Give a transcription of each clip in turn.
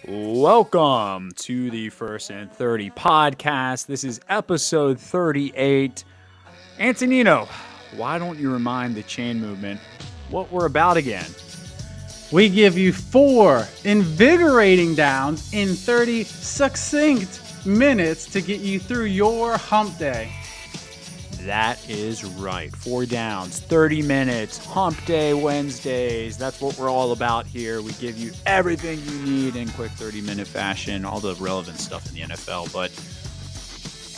Welcome to the First and 30 podcast. This is episode 38. Antonino, why don't you remind the chain movement what we're about again? We give you 4 invigorating downs in 30 succinct minutes to get you through your hump day. That is right. 4 downs, 30 minutes, hump day Wednesdays. That's what we're all about here. We give you everything you need in quick 30-minute fashion, all the relevant stuff in the NFL. But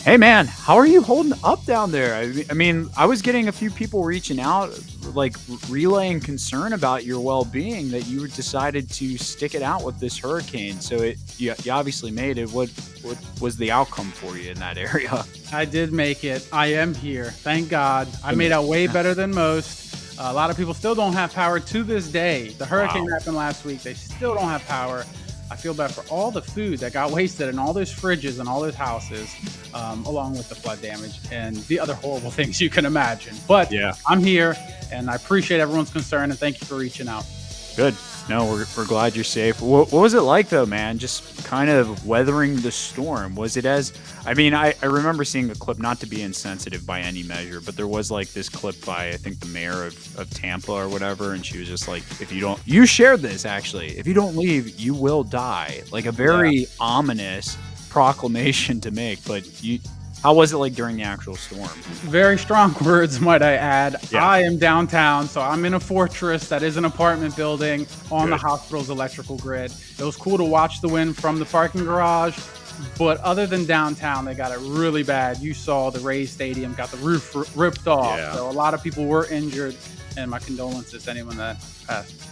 hey, man, how are you holding up down there? I mean, I was getting a few people reaching out, like relaying concern about your well-being that you decided to stick it out with this hurricane. So you obviously made it. What was the outcome for you in that area? I did make it. I am here. Thank God. I made out way better than most. A lot of people still don't have power to this day. The hurricane happened last week. They still don't have power. I feel bad for all the food that got wasted in all those fridges and all those houses, along with the flood damage and the other horrible things you can imagine. But yeah, I'm here, and I appreciate everyone's concern, and thank you for reaching out. Good. No, we're glad you're safe. What was it like, though, man? Just kind of weathering the storm. Was it I remember seeing the clip, not to be insensitive by any measure, but there was like this clip by, I think, the mayor of Tampa or whatever, and she was just like, you shared this, actually, if you don't leave, you will die. Like a very ominous proclamation to make, but how was it like during the actual storm? Very strong words, might I add. Yeah. I am downtown, so I'm in a fortress that is an apartment building on the hospital's electrical grid. It was cool to watch the wind from the parking garage, but other than downtown, they got it really bad. You saw the Rays Stadium got the roof ripped off, so a lot of people were injured, and my condolences to anyone that passed.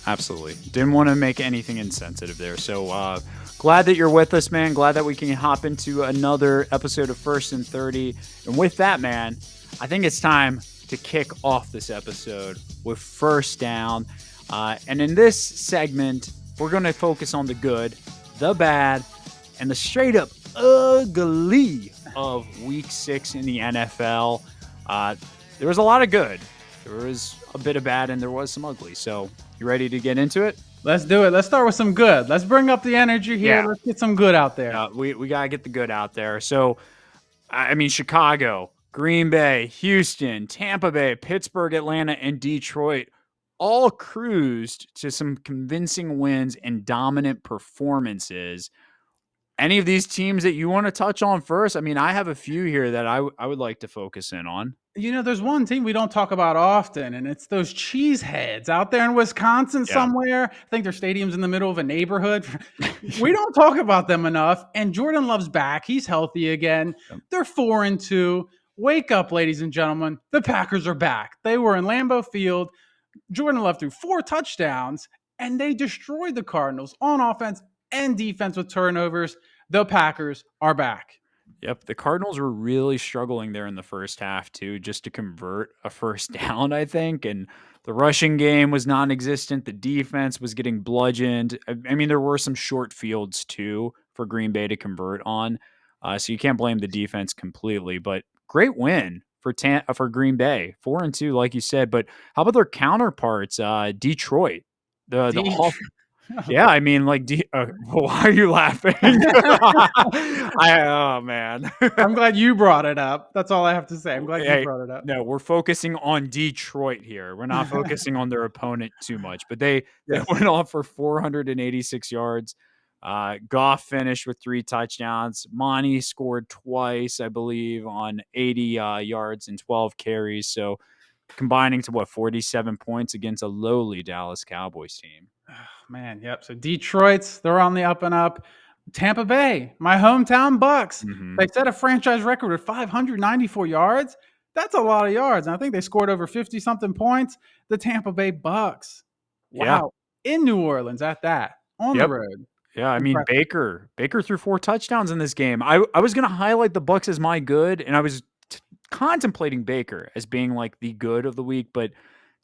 Absolutely. Didn't want to make anything insensitive there, so glad that you're with us, man. Glad that we can hop into another episode of First and 30. And with that, man, I think it's time to kick off this episode with First Down. And in this segment, we're going to focus on the good, the bad, and the straight up ugly of Week 6 in the NFL. There was a lot of good. There was a bit of bad, and there was some ugly. So you ready to get into it? Let's do it. Let's start with some good. Let's bring up the energy here. Yeah. Let's get some good out there. We got to get the good out there. So, I mean, Chicago, Green Bay, Houston, Tampa Bay, Pittsburgh, Atlanta, and Detroit all cruised to some convincing wins and dominant performances. Any of these teams that you want to touch on first? I mean, I have a few here that I would like to focus in on. You know, there's one team we don't talk about often, and it's those cheeseheads out there in Wisconsin somewhere. I think their stadium's in the middle of a neighborhood. We don't talk about them enough. And Jordan Love's back. He's healthy again. They're 4-2. Wake up, ladies and gentlemen. The Packers are back. They were in Lambeau Field. Jordan Love threw 4 touchdowns, and they destroyed the Cardinals on offense and defense with turnovers. The Packers are back. Yep, the Cardinals were really struggling there in the first half, too, just to convert a first down, I think. And the rushing game was non-existent. The defense was getting bludgeoned. I mean, there were some short fields, too, for Green Bay to convert on. So you can't blame the defense completely. But great win for Green Bay. 4-2, like you said. But how about their counterparts, Detroit? Yeah, I mean, like, why are you laughing? Oh, man. I'm glad you brought it up. That's all I have to say. I'm glad you brought it up. No, we're focusing on Detroit here. We're not focusing on their opponent too much. But they went off for 486 yards. Goff finished with 3 touchdowns. Monty scored twice, I believe, on 80 yards and 12 carries. So combining to, 47 points against a lowly Dallas Cowboys team. Oh, man, yep. So Detroit's, they're on the up and up. Tampa Bay, my hometown Bucks. They set a franchise record with 594 yards. That's a lot of yards. And I think they scored over 50-something points. The Tampa Bay Bucks. Wow. Yeah. In New Orleans at that. On the road. Yeah, I mean, Baker threw 4 touchdowns in this game. I was going to highlight the Bucks as my good, and I was contemplating Baker as being like the good of the week, but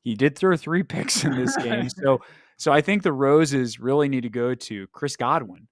he did throw 3 picks in this game. So I think the roses really need to go to Chris Godwin.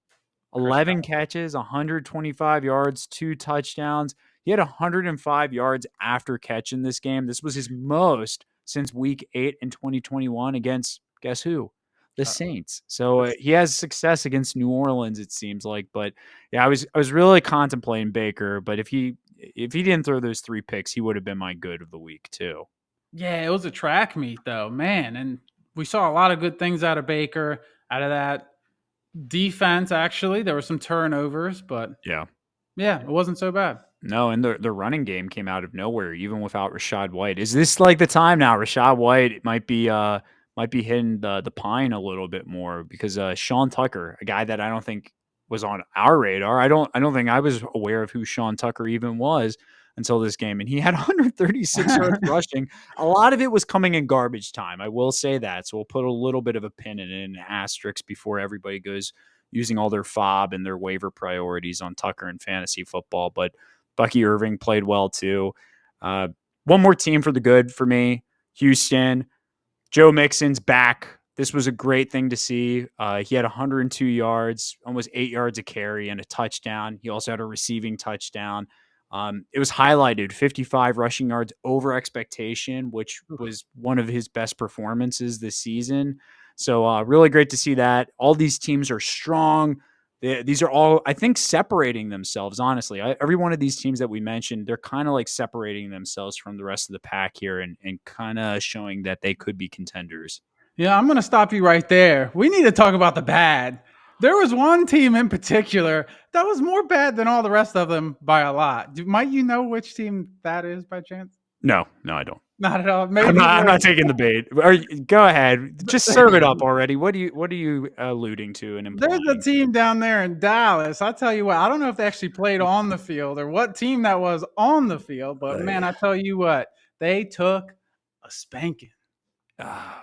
11 catches, 125 yards, 2 touchdowns. He had 105 yards after catch in this game. This was his most since week 8 in 2021 against, guess who? the Saints. So he has success against New Orleans, it seems like. But yeah, I was really contemplating Baker, but if he didn't throw those 3 picks, he would have been my good of the week too. Yeah, it was a track meet though, man, and we saw a lot of good things out of Baker, out of that defense. Actually, there were some turnovers, but Yeah. yeah, it wasn't so bad. No, and the running game came out of nowhere, even without Rashad White. Is this like the time now? Rashad White might be hitting the pine a little bit more because Sean Tucker, a guy that I don't think was on our radar. I don't think I was aware of who Sean Tucker even was until this game, and he had 136 yards rushing. A lot of it was coming in garbage time. I will say that. So we'll put a little bit of a pin in it, an asterisk before everybody goes using all their fob and their waiver priorities on Tucker in fantasy football, but Bucky Irving played well too. Uh, one more team for the good for me, Houston. Joe Mixon's back. This was a great thing to see. He had 102 yards, almost 8 yards a carry, and a touchdown. He also had a receiving touchdown. It was highlighted 55 rushing yards over expectation, which was one of his best performances this season. So really great to see that. All these teams are strong. These are all, I think, separating themselves, honestly. Every one of these teams that we mentioned, they're kind of like separating themselves from the rest of the pack here and kind of showing that they could be contenders. Yeah, I'm going to stop you right there. We need to talk about the bad. There was one team in particular that was more bad than all the rest of them by a lot. Might you know which team that is by chance? No, I don't. Not at all. Maybe I'm not taking the bait. Go ahead. Just serve it up already. What are you alluding to and implying? There's a team down there in Dallas. I'll tell you what, I don't know if they actually played on the field or what team that was on the field, but man, I tell you what, they took a spanking. Oh,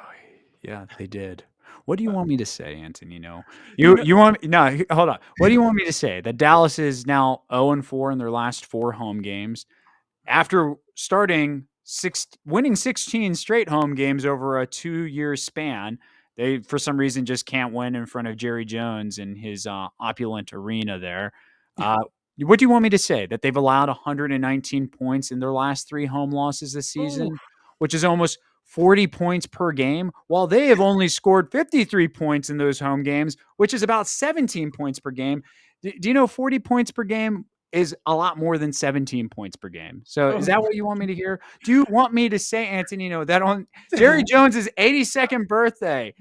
yeah, they did. What do you want me to say, Antonino? You want no? Hold on. What do you want me to say? That Dallas is now 0-4 in their last 4 home games after winning 16 straight home games over a 2-year span. They, for some reason, just can't win in front of Jerry Jones in his opulent arena there. What do you want me to say? That they've allowed 119 points in their last 3 home losses this season, which is almost 40 points per game, while they have only scored 53 points in those home games, which is about 17 points per game. Do you know 40 points per game is a lot more than 17 points per game? So is that what you want me to hear? Do you want me to say, Antonino, that on Jerry Jones's 82nd birthday,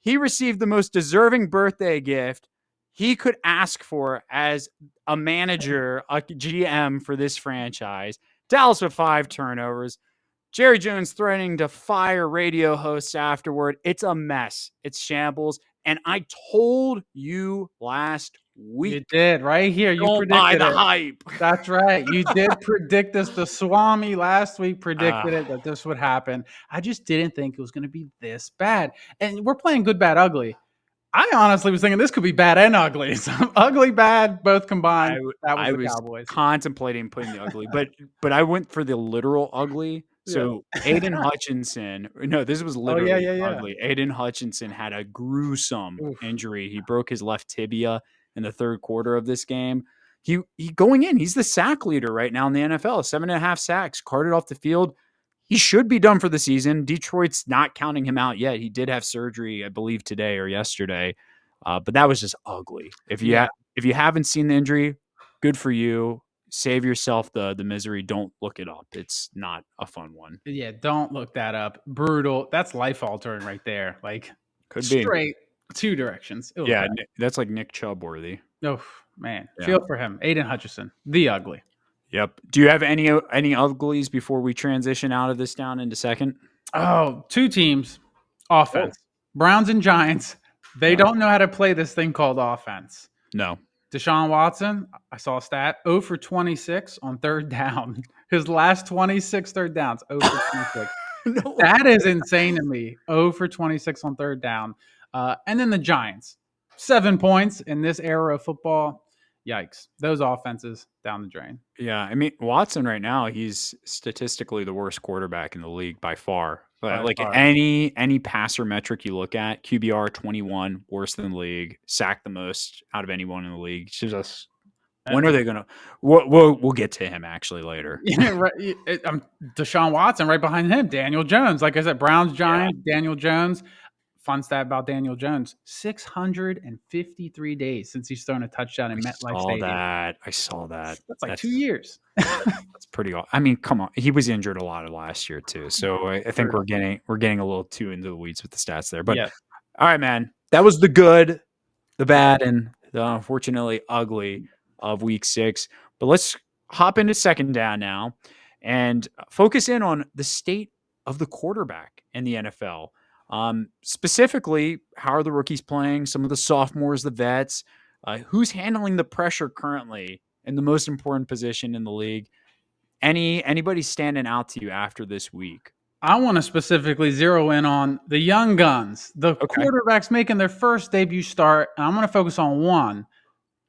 he received the most deserving birthday gift he could ask for as a manager, a GM for this franchise? Dallas with 5 turnovers. Jerry Jones threatening to fire radio hosts afterward. It's a mess. It's shambles. And I told you last week. You did right here. You don't predicted buy the it. hype. That's right. You did predict this. The Swami last week predicted it that this would happen. I just didn't think it was going to be this bad. And we're playing good, bad, ugly. I honestly was thinking this could be bad and ugly. So ugly, bad, both combined. I was Cowboys. Contemplating putting the ugly, but I went for the literal ugly. So Aiden Hutchinson, no, this was literally ugly. Aiden Hutchinson had a gruesome injury. He broke his left tibia in the 3rd quarter of this game. He going in, he's the sack leader right now in the NFL, 7.5 sacks, carted off the field. He should be done for the season. Detroit's not counting him out yet. He did have surgery, I believe, today or yesterday, but that was just ugly. If you haven't seen the injury, good for you. Save yourself the misery. Don't look it up. It's not a fun one. Yeah, don't look that up. Brutal. That's life altering right there. Like Could straight 2 directions. Yeah, that's like Nick Chubb worthy. Oh man, feel for him. Aiden Hutchinson, the ugly. Yep. Do you have any uglies before we transition out of this down into second? Oh, 2 teams, offense. Browns and Giants. They don't know how to play this thing called offense. No. Deshaun Watson, I saw a stat, 0 for 26 on 3rd down. His last 26 3rd downs, 0 for 26. No. That is insane to me. 0 for 26 on 3rd down. And then the Giants, 7 points in this era of football. Yikes. Those offenses down the drain. Yeah, I mean, Watson right now, he's statistically the worst quarterback in the league by far. Any passer metric you look at, QBR 21, worse than the league, sacked the most out of anyone in the league. It's just, when are they going to we'll get to him actually later. Yeah, right. Deshaun Watson right behind him, Daniel Jones. Like I said, Browns, Giants, Daniel Jones. fun stat about Daniel Jones: 653 days since he's thrown a touchdown in MetLife Stadium. I saw that. That's like 2 years. That's pretty I mean, come on. He was injured a lot of last year too. So I think True. we're getting a little too into the weeds with the stats there. But Yeah. all right, man. That was the good, the bad, and the unfortunately ugly of week 6. But let's hop into second down now and focus in on the state of the quarterback in the NFL. Specifically, how are the rookies playing? Some of the sophomores, the vets. Who's handling the pressure currently in the most important position in the league? Anybody standing out to you after this week? I want to specifically zero in on the young guns, the Okay. quarterbacks making their first debut start. And I'm going to focus on one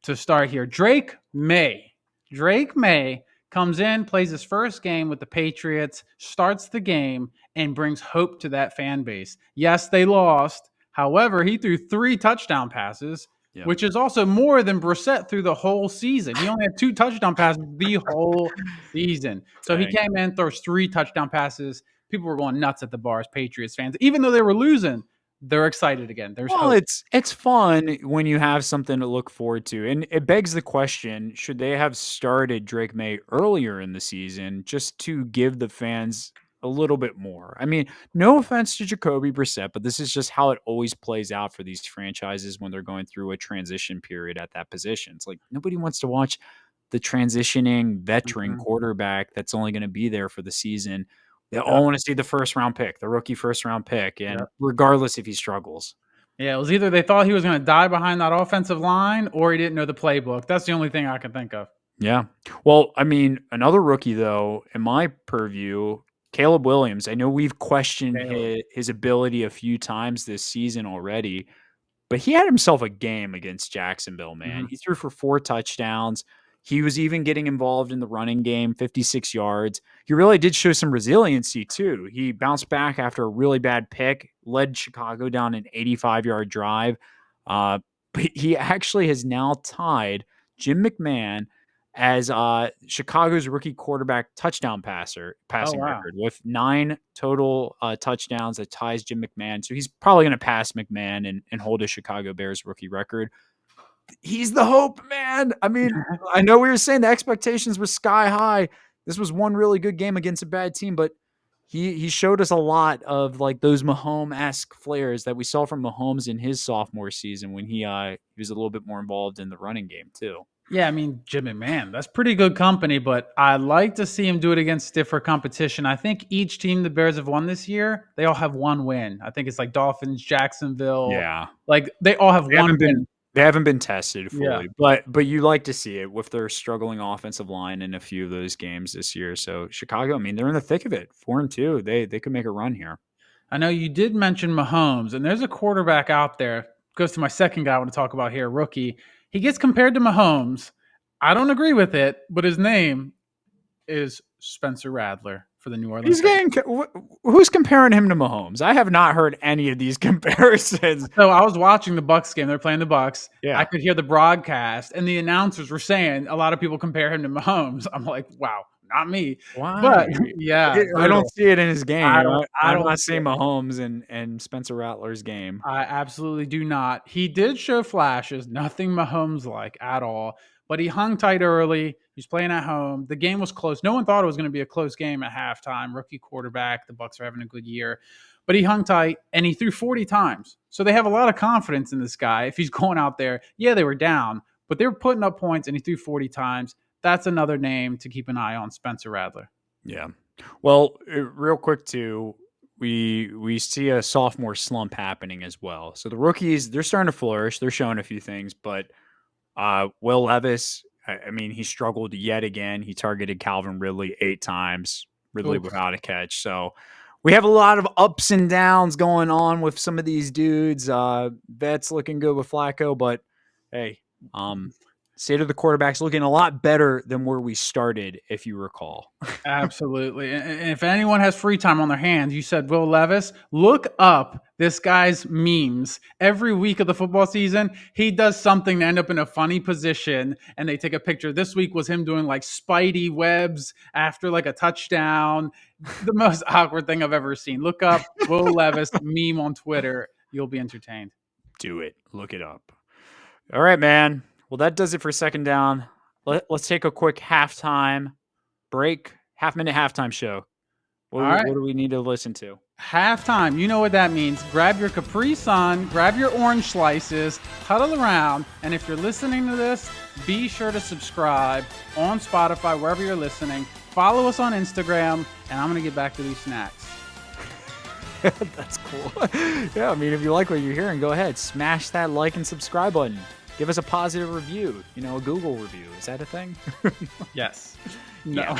to start here. Drake May. Drake May comes in, plays his first game with the Patriots, starts the game, and brings hope to that fan base. Yes, they lost. However, he threw 3 touchdown passes, Yeah. which is also more than Brissett through the whole season. He only had 2 touchdown passes the whole season. So he Dang. came in, throws 3 touchdown passes. People were going nuts at the bar as Patriots fans. Even though they were losing, they're excited again. There's Well, hope. it's fun when you have something to look forward to, and it begs the question: should they have started Drake May earlier in the season just to give the fans a little bit more? I mean, no offense to Jacoby Brissett, but this is just how it always plays out for these franchises when they're going through a transition period at that position. It's like nobody wants to watch the transitioning veteran Mhm. quarterback that's only going to be there for the season. They Yep. all want to see the first round pick, the rookie first round pick, and Yep. regardless if he struggles. Yeah, it was either they thought he was going to die behind that offensive line or he didn't know the playbook. That's the only thing I can think of. Yeah. Well, I mean, another rookie though, in my purview, Caleb Williams. I know we've questioned Caleb. his ability a few times this season already, but he had himself a game against Jacksonville, man. Mhm. He threw for 4 touchdowns. He was even getting involved in the running game, 56 yards. He really did show some resiliency too. He bounced back after a really bad pick, led Chicago down an 85-yard drive. But he actually has now tied Jim McMahon as Chicago's rookie quarterback touchdown Oh, passing wow. record with 9 total touchdowns that ties Jim McMahon. So he's probably going to pass McMahon and hold a Chicago Bears rookie record. He's the hope, man. I mean, I know we were saying the expectations were sky high. This was one really good game against a bad team, but he showed us a lot of like those Mahomes-esque flares that we saw from Mahomes in his sophomore season when he was a little bit more involved in the running game too. Yeah, I mean, Jimmy, man, that's pretty good company, but I like to see him do it against stiffer competition. I think each team the Bears have won this year, they all have one win. I think it's like Dolphins, Jacksonville. Yeah. Like they all have They one haven't been win. they haven't been tested Yeah. fully, but you like to see it with their struggling offensive line in a few of those games this year. So Chicago, I mean, they're in the thick of it. 4-2. They could make a run here. I know you did mention Mahomes, and there's a quarterback out there. Goes to my second guy I want to talk about here, rookie. He gets compared to Mahomes. I don't agree with it, but his name is Spencer Radler for the New Orleans He's Saints. getting who's comparing him to Mahomes? I have not heard any of these comparisons. So I was watching the Bucks game. They're playing the Bucks. I Yeah. could hear the broadcast, and the announcers were saying a lot of people compare him to Mahomes. I'm like, wow, not me. Why? But yeah, I don't brutal. see it in his I game. don't. I I'm don't not see seeing it. Mahomes and Spencer Rattler's game. I absolutely do not. He did show flashes, nothing Mahomes like at all, but he hung tight early. He's playing at home. The game was close. No one thought it was going to be a close game at halftime. Rookie quarterback. The Bucks are having a good year, but he hung tight and he threw 40 times. So they have a lot of confidence in this guy. If he's going out there, yeah, they were down, but they were putting up points and he threw 40 times. That's another name to keep an eye on, Spencer Radler. Yeah. Well, real quick too, we see a sophomore slump happening as well. So the rookies, they're starting to flourish. They're showing a few things, but Will Levis, I mean, he struggled yet again. He targeted Calvin Ridley 8 times, Ridley Oof. without a catch. So we have a lot of ups and downs going on with some of these dudes. Vets looking good with Flacco, but hey, state of the quarterback's looking a lot better than where we started, if you recall. Absolutely. And if anyone has free time on their hands, you said Will Levis, look up this guy's memes. Every week of the football season, he does something to end up in a funny position and they take a picture. This week was him doing like Spidey webs after like a touchdown. The most awkward thing I've ever seen. Look up Will Levis meme on Twitter. you'll be entertained. Do it. Look it up. All right, man. Well, that does it for second down. Let's take a quick halftime break, half-minute halftime show. All right. What do we need to listen to? Halftime, you know what that means. Grab your Capri Sun, grab your orange slices, huddle around, and if you're listening to this, be sure to subscribe on Spotify, wherever you're listening. Follow us on Instagram, and I'm going to get back to these snacks. That's cool. Yeah, I mean, if you like what you're hearing, go ahead. Smash that like and subscribe button. Give us a positive review. You know, a Google review. Is that a thing? Yes. No.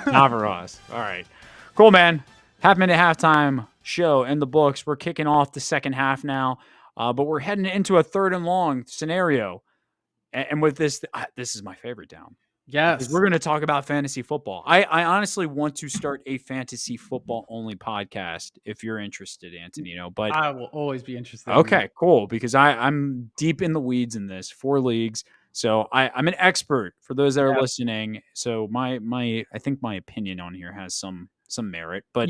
Not for us. All right. Cool, man. Half-minute halftime show in the books. We're kicking off the second half now, but we're heading into a third and long scenario. And with this, this is my favorite down. Yes. We're going to talk about fantasy football. I honestly want to start a fantasy football only podcast if you're interested, Antonino. But I will always be interested. Okay, cool. Because I'm deep in the weeds in this, 4 leagues. So I'm an expert for those that are listening. So my I think my opinion on here has some merit. But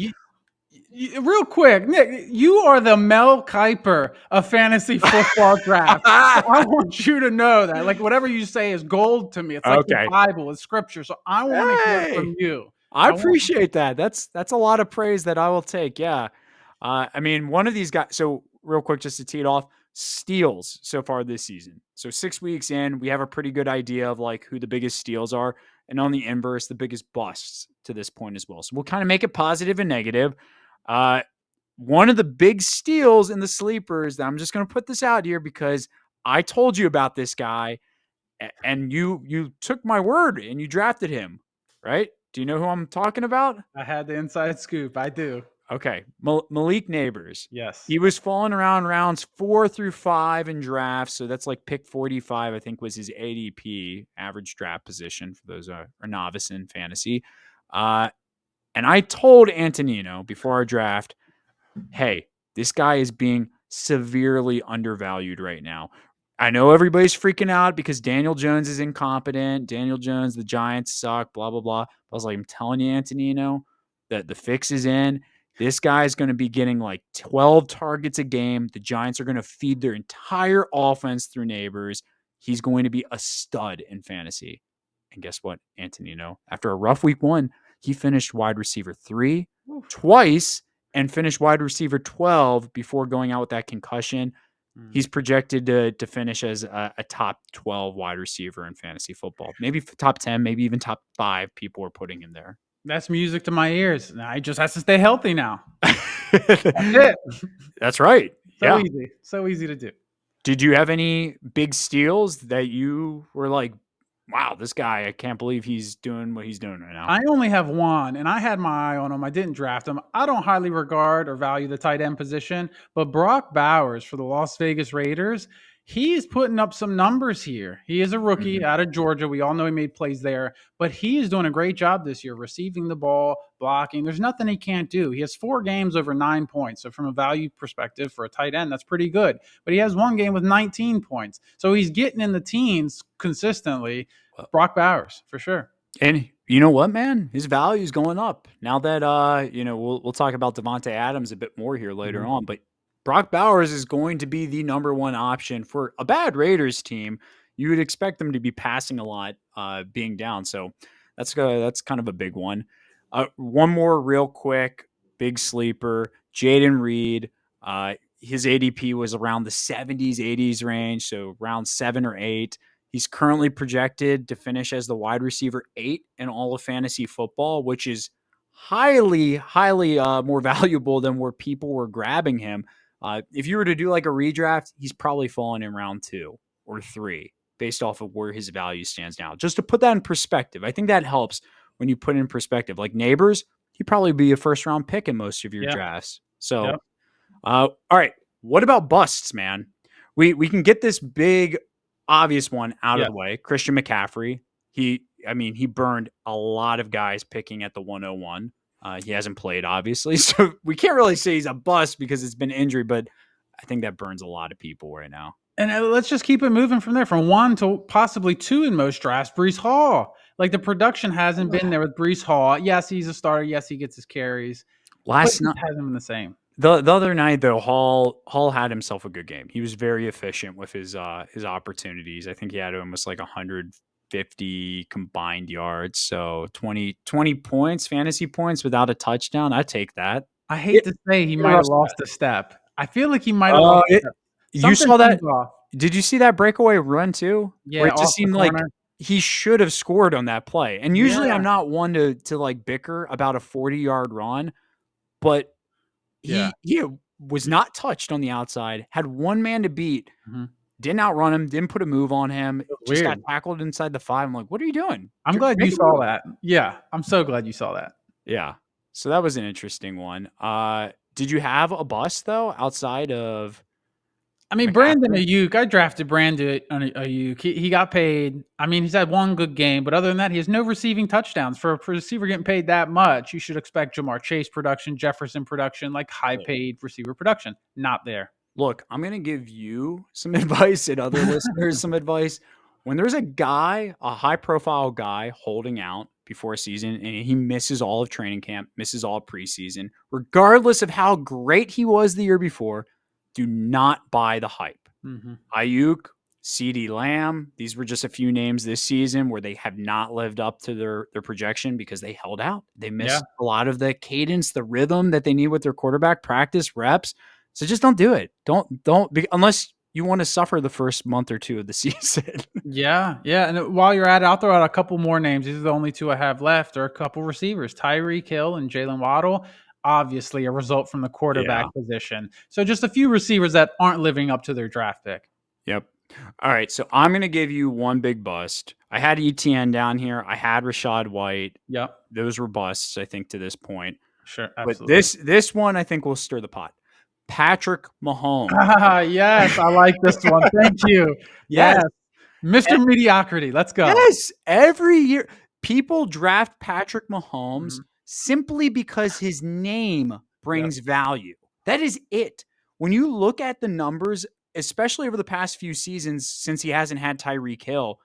real quick, Nick, you are the Mel Kiper of fantasy football draft. I want you to know that. Like, whatever you say is gold to me. It's like the Bible, it's scripture. So I want to hear from you. I appreciate that. That's a lot of praise that I will take. Yeah. I mean, one of these guys. So real quick, just to tee it off, steals so far this season. So 6 weeks in, we have a pretty good idea of like who the biggest steals are. And on the inverse, the biggest busts to this point as well. So we'll kind of make it positive and negative. One of the big steals in the sleepers that I'm just going to put this out here because I told you about this guy and you took my word and you drafted him, right? Do you know who I'm talking about? I had the inside scoop. I do. Okay. Malik Neighbors. Yes. He was falling around rounds 4 through 5 in drafts. So that's like pick 45, I think was his ADP, average draft position for those are novice in fantasy. And I told Antonino before our draft, hey, this guy is being severely undervalued right now. I know everybody's freaking out because Daniel Jones is incompetent. Daniel Jones, the Giants suck, blah, blah, blah. I was like, I'm telling you, Antonino, that the fix is in. This guy is going to be getting like 12 targets a game. The Giants are going to feed their entire offense through Neighbors. He's going to be a stud in fantasy. And guess what, Antonino? After a rough week 1, he finished wide receiver 3 twice and finished wide receiver 12 before going out with that concussion. He's projected to finish as a top 12 wide receiver in fantasy football. Maybe top 10, maybe even top 5 people are putting him there. That's music to my ears. I just have to stay healthy now. That's it. That's right. Easy. So easy to do. Did you have any big steals that you were like, wow, this guy, I can't believe he's doing what he's doing right now? I only have one, and I had my eye on him. I didn't draft him. I don't highly regard or value the tight end position, but Brock Bowers for the Las Vegas Raiders, he's putting up some numbers here. He is a rookie out of Georgia. We all know he made plays there, but he is doing a great job this year, receiving the ball, blocking. There's nothing he can't do. He has 4 games over 9 points. So from a value perspective for a tight end, that's pretty good. But he has 1 game with 19 points. So he's getting in the teens consistently. Brock Bowers, for sure. And you know what, man? His value is going up. Now that, we'll talk about Devontae Adams a bit more here later on, but Brock Bowers is going to be the number 1 option for a bad Raiders team. You would expect them to be passing a lot, being down. So that's kind of a big one. One more real quick, big sleeper, Jaden Reed. His ADP was around the 70s, 80s range, so round 7 or 8. He's currently projected to finish as the wide receiver 8 in all of fantasy football, which is highly more valuable than where people were grabbing him. If you were to do like a redraft, he's probably falling in round 2 or 3 based off of where his value stands now. Just to put that in perspective, I think that helps when you put in perspective. Like Neighbors, he'd probably be a first-round pick in most of your drafts. So, all right, what about busts, man? We can get this big obvious one out of the way. Christian McCaffrey. He burned a lot of guys picking at the 101. He hasn't played, obviously, so we can't really say he's a bust because it's been injury, but I think that burns a lot of people right now. And let's just keep it moving from there, from 1 to possibly 2 in most drafts. Breece Hall. Like, the production hasn't been there with Breece Hall. Yes, he's a starter. Yes, he gets his carries. Last night hasn't been the same. The other night though, Hall had himself a good game. He was very efficient with his opportunities. I think he had almost like 150 combined yards. So 20 points, fantasy points without a touchdown. I take that. I hate Get, to say he get a might have rushing lost back. a step. I feel like he might have lost a It, step. you Something saw that? seems off. Did you see that breakaway run too? Where Yeah, it just off the seemed like corner. he should have scored on that play. And usually I'm Yeah, not one to like bicker about a 40-yard run, but yeah. he was not touched on the outside, had one man to beat, Mhm. didn't outrun him, didn't put a move on him, It was just got weird. tackled inside the 5. I'm like, "What are you doing? I'm glad you Make a saw move." that. Yeah, I'm so glad you saw that. Yeah. So that was an interesting one. Did you have a bust though outside of I mean, Brandon McCaffrey? Ayuk, I drafted Brandon Ayuk. He got paid. I mean, he's had one good game, but other than that, he has no receiving touchdowns. For a receiver getting paid that much, you should expect Jamar Chase production, Jefferson production, like high paid receiver production. Not there. Look, I'm going to give you some advice and other listeners some advice. When there's a guy, a high profile guy holding out before a season and he misses all of training camp, misses all of preseason, regardless of how great he was the year before, do not buy the hype. Mm-hmm. Ayuk, CD Lamb, these were just a few names this season where they have not lived up to their projection because they held out. They Yeah. missed a lot of the cadence, the rhythm that they need with their quarterback, practice, reps. So just don't do it. Don't unless you want to suffer the first month or two of the season. Yeah, yeah. And while you're at it, I'll throw out a couple more names. These are the only two I have left. There are a couple receivers, Tyreek Hill and Jalen Waddle. Obviously, a result from the quarterback Yeah. position. So just a few receivers that aren't living up to their draft pick. Yep. All right. So I'm going to give you one big bust. I had ETN down here. I had Rashad White. Yep. Those were busts, I think, to this point. Sure. But Absolutely. this one I think will stir the pot. Patrick Mahomes. Yes, I like this one. Thank you. Yes. Yes. Mr. Mediocrity. Let's go. Yes. Every year people draft Patrick Mahomes Mhm. simply because his name Yep. brings value. That is it. When you look at the numbers, especially over the past few seasons since he hasn't had Tyreek Hill,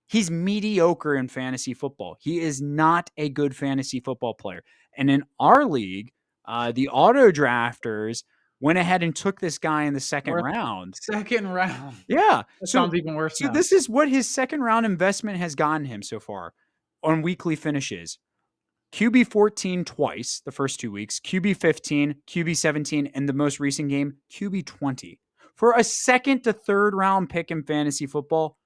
he's mediocre in fantasy football. He is not a good fantasy football player. And in our league, the auto drafters went ahead and took this guy in the second Fourth, round. second round. Yeah. That So sounds even worse so now. this is what his second round investment has gotten him so far on weekly finishes. QB 14 twice the first 2 weeks, QB 15, QB 17, and the most recent game, QB 20. For a second to third round pick in fantasy football,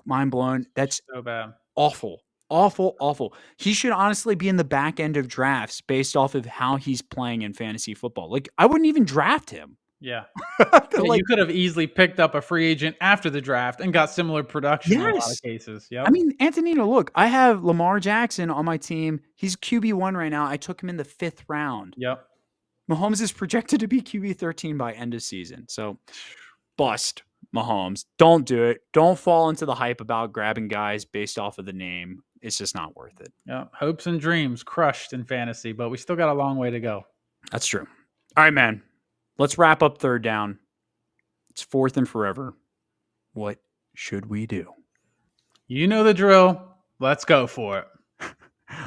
mind blown. That's So bad. awful. Awful, awful. He should honestly be in the back end of drafts based off of how he's playing in fantasy football. Like, I wouldn't even draft him. Yeah. Yeah, Like, you could have easily picked up a free agent after the draft and got similar production in a lot of yes. cases. I Yep. mean, Antonino, look, I have Lamar Jackson on my team. He's QB1 right now. I took him in the 5th round. Yep. Mahomes is projected to be QB 13 by end of season. So, bust Mahomes. Don't do it. Don't fall into the hype about grabbing guys based off of the name. It's just not worth it. Yep. Hopes and dreams crushed in fantasy, but we still got a long way to go. That's true. All right, man. Let's wrap up third down. It's 4th and forever. What should we do? You know the drill. Let's go for it.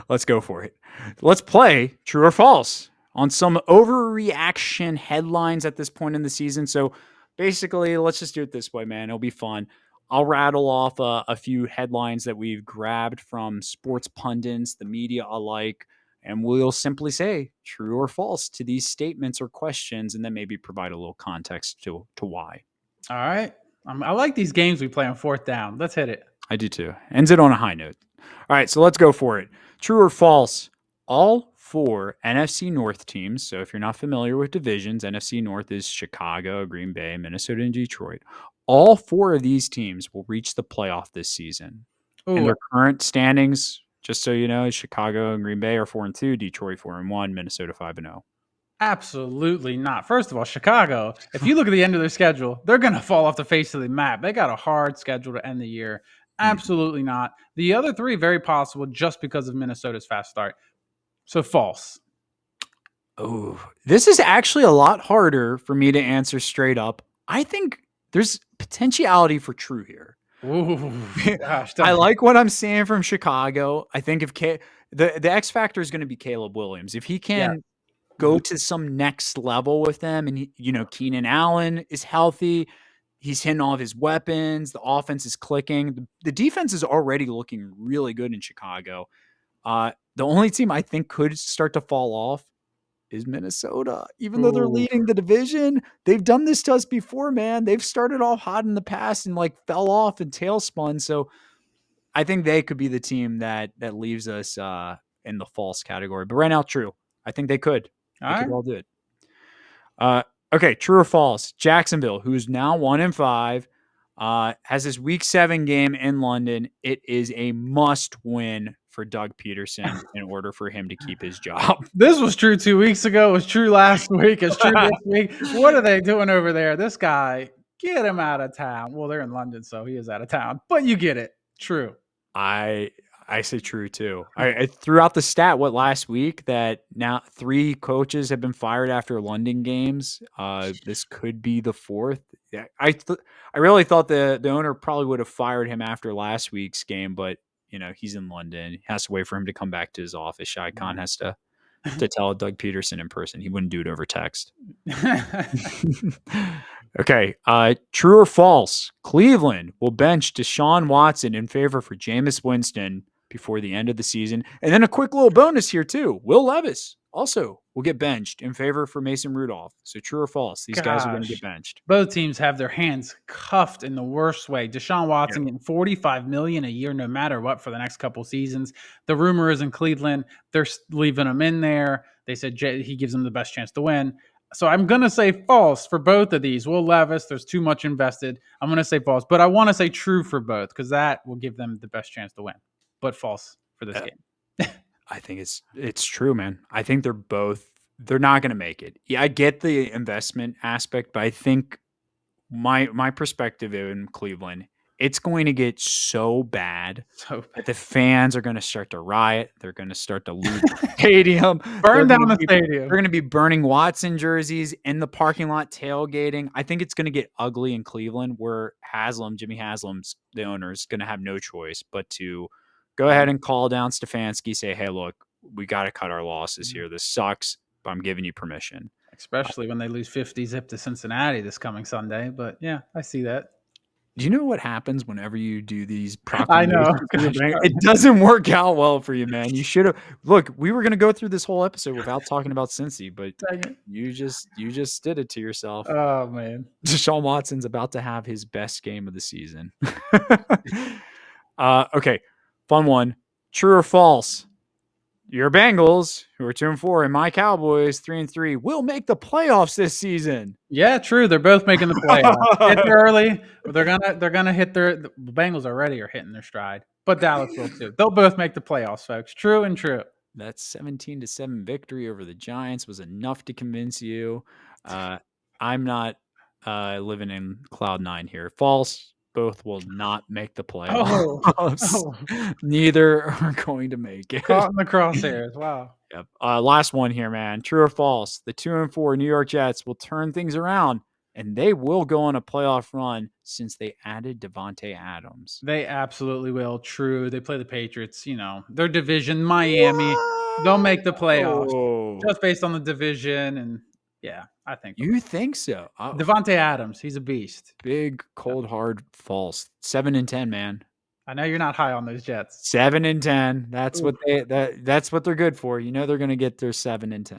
Let's go for it. Let's play true or false on some overreaction headlines at this point in the season. So basically, let's just do it this way, man. It'll be fun. I'll rattle off a few headlines that we've grabbed from sports pundits, the media alike, and we'll simply say true or false to these statements or questions, and then maybe provide a little context to why. All right. I like these games we play on fourth down. Let's hit it. I do too. Ends it on a high note. All right, so let's go for it. True or false? All 4 NFC North teams. So if you're not familiar with divisions, NFC North is Chicago, Green Bay, Minnesota, and Detroit. All 4 of these teams will reach the playoff this season. And Ooh, their current standings, just so you know, Chicago and Green Bay are 4-2, Detroit 4-1, Minnesota 5-0. absolutely not. First of all, Chicago, if you look at the end of their schedule, they're going to fall off the face of the map. They got a hard schedule to end the year. Absolutely not. The other 3, very possible just because of Minnesota's fast start. So false. Oh, this is actually a lot harder for me to answer straight up. I think there's potentiality for true here. Ooh, gosh. I like what I'm seeing from Chicago. I think if the X factor is going to be Caleb Williams. If he can go to some next level with them. And, Keenan Allen is healthy. He's hitting all of his weapons. The offense is clicking. The defense is already looking really good in Chicago. The only team I think could start to fall off is Minnesota. Even though they're Ooh. leading the division, they've done this to us before, man. They've started off hot in the past and fell off and tailspun. So I think they could be the team that leaves us in the false category. But right now, true. I think they could. All They could right. well do it. Okay, true or false? Jacksonville, who's now 1-5, has this Week 7 game in London. It is a must-win for Doug Peterson in order for him to keep his job. This was true 2 weeks ago. It was true last week. It's true this week. What are they doing over there? This guy, get him out of town. Well, they're in London, so he is out of town. But you get it. True. I say true too. I threw out the stat last week that now 3 coaches have been fired after London games. This could be the 4th. Yeah, I really thought the owner probably would have fired him after last week's game, but he's in London. He has to wait for him to come back to his office. Shai Khan has to tell Doug Peterson in person. He wouldn't do it over text. Okay. True or false? Cleveland will bench Deshaun Watson in favor for Jameis Winston before the end of the season. And then a quick little bonus here too. Will Levis also will get benched in favor for Mason Rudolph. So true or false? These guys are going to get benched. Both teams have their hands cuffed in the worst way. Deshaun Watson getting $45 million a year, no matter what, for the next couple seasons. The rumor is in Cleveland, they're leaving him in there. They said he gives them the best chance to win. So I'm going to say false for both of these. Will Levis, there's too much invested. I'm going to say false, but I want to say true for both because that will give them the best chance to win. But false for this game. I think it's true, man. I think they're not going to make it. Yeah, I get the investment aspect, but I think my perspective in Cleveland, it's going to get so bad that the fans are going to start to riot. They're going to start to loot the stadium. Burn down the stadium. They're going to be burning Watson jerseys in the parking lot, tailgating. I think it's going to get ugly in Cleveland where Jimmy Haslam's the owner, is going to have no choice but to go ahead and call down Stefanski, say, hey, look, we got to cut our losses here. This sucks, but I'm giving you permission. Especially when they lose 50-zip to Cincinnati this coming Sunday. But yeah, I see that. Do you know what happens whenever you do these proclamations? I know. It doesn't work out well for you, man. You should have. Look, we were going to go through this whole episode without talking about Cincy, but you just did it to yourself. Oh, man. Deshaun Watson's about to have his best game of the season. Okay, fun one. True or false? Your Bengals, who are 2-4, and my Cowboys, 3-3, will make the playoffs this season. Yeah, true. They're both making the playoffs. Hit early. They're gonna hit the Bengals already are hitting their stride, but Dallas will too. They'll both make the playoffs, folks. True and true. That 17-7 victory over the Giants was enough to convince you. I'm not living in cloud 9 here. False. Both will not make the playoffs. Neither are going to make it. Caught in the crosshairs. Wow. Yep. Last one here, man. True or false? The 2-4 New York Jets will turn things around, and they will go on a playoff run since they added Davante Adams. They absolutely will. True. They play the Patriots. Their division, Miami. They'll make the playoffs just based on the division and. Yeah, I think. You think so? Davante Adams, he's a beast. Big, cold, hard, false. 7-10, man. I know you're not high on those Jets. 7-10. That's what that's what they're good for. They're going to get their 7-10.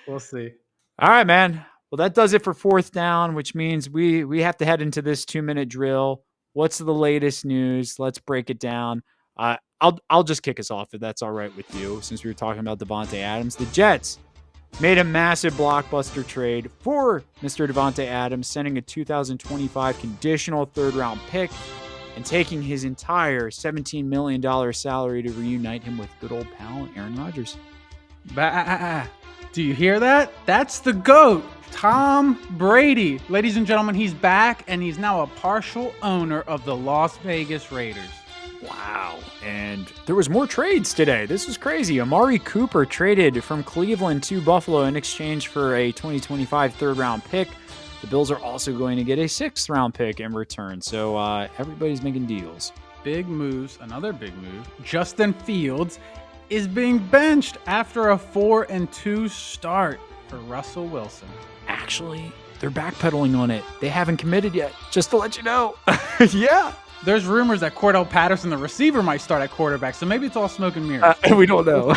We'll see. All right, man. Well, that does it for fourth down, which means we have to head into this 2-minute drill. What's the latest news? Let's break it down. I'll just kick us off if that's all right with you, since we were talking about Davante Adams. The Jets made a massive blockbuster trade for Mr. Davante Adams, sending a 2025 conditional third-round pick and taking his entire $17 million salary to reunite him with good old pal Aaron Rodgers. Do you hear that? That's the GOAT, Tom Brady. Ladies and gentlemen, he's back, and he's now a partial owner of the Las Vegas Raiders. Wow. And there was more trades today. This was crazy. Amari Cooper traded from Cleveland to Buffalo in exchange for a 2025 third-round pick. The Bills are also going to get a sixth-round pick in return. So everybody's making deals. Big moves. Another big move. Justin Fields is being benched after a 4-2 start for Russell Wilson. Actually, they're backpedaling on it. They haven't committed yet, just to let you know. Yeah. There's rumors that Cordell Patterson, the receiver, might start at quarterback, so maybe it's all smoke and mirrors. We don't know.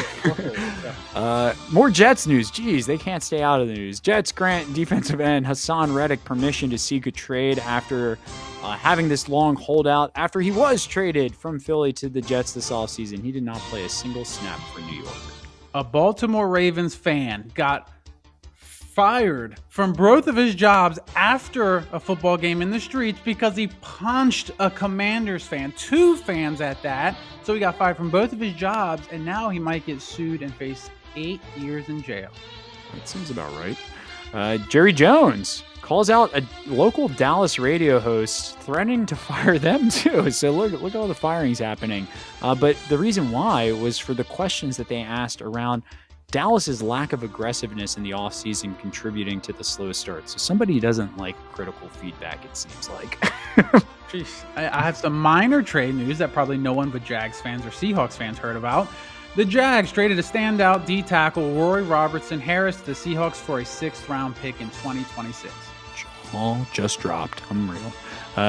More Jets news. Jeez, they can't stay out of the news. Jets grant defensive end Hassan Reddick permission to seek a trade after having this long holdout. After he was traded from Philly to the Jets this offseason, he did not play a single snap for New York. A Baltimore Ravens fan got fired from both of his jobs after a football game in the streets because he punched a Commanders fan, 2 fans at that. So he got fired from both of his jobs, and now he might get sued and face 8 years in jail. That seems about right. Jerry Jones calls out a local Dallas radio host, threatening to fire them too. So look at all the firings happening. But the reason why was for the questions that they asked around Dallas's lack of aggressiveness in the offseason contributing to the slow start. So somebody doesn't like critical feedback, it seems like. Jeez. I have some minor trade news that probably no one but Jags fans or Seahawks fans heard about. The Jags traded a standout D tackle, Rory Robertson Harris, to the Seahawks for a 6th-round pick in 2026. All just dropped. Unreal.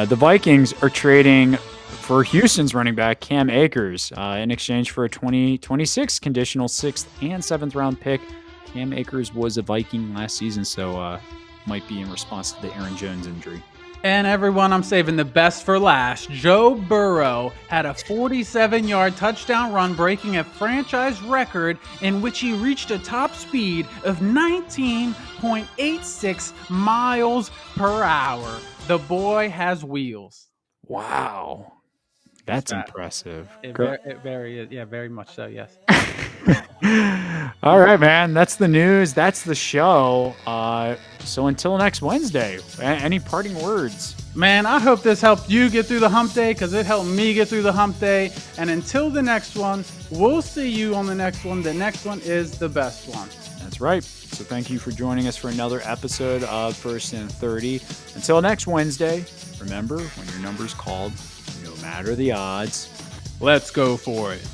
The Vikings are trading for Houston's running back, Cam Akers, in exchange for a 2026 conditional 6th and 7th round pick. Cam Akers was a Viking last season, so might be in response to the Aaron Jones injury. And everyone, I'm saving the best for last. Joe Burrow had a 47-yard touchdown run, breaking a franchise record in which he reached a top speed of 19.86 miles per hour. The boy has wheels. Wow. That's impressive. Very much so, yes. All right, man. That's the news. That's the show. So until next Wednesday, any parting words? Man, I hope this helped you get through the hump day because it helped me get through the hump day. And until the next one, we'll see you on the next one. The next one is the best one. That's right. So thank you for joining us for another episode of First and 30. Until next Wednesday, remember, when your number's called, no matter the odds, let's go for it.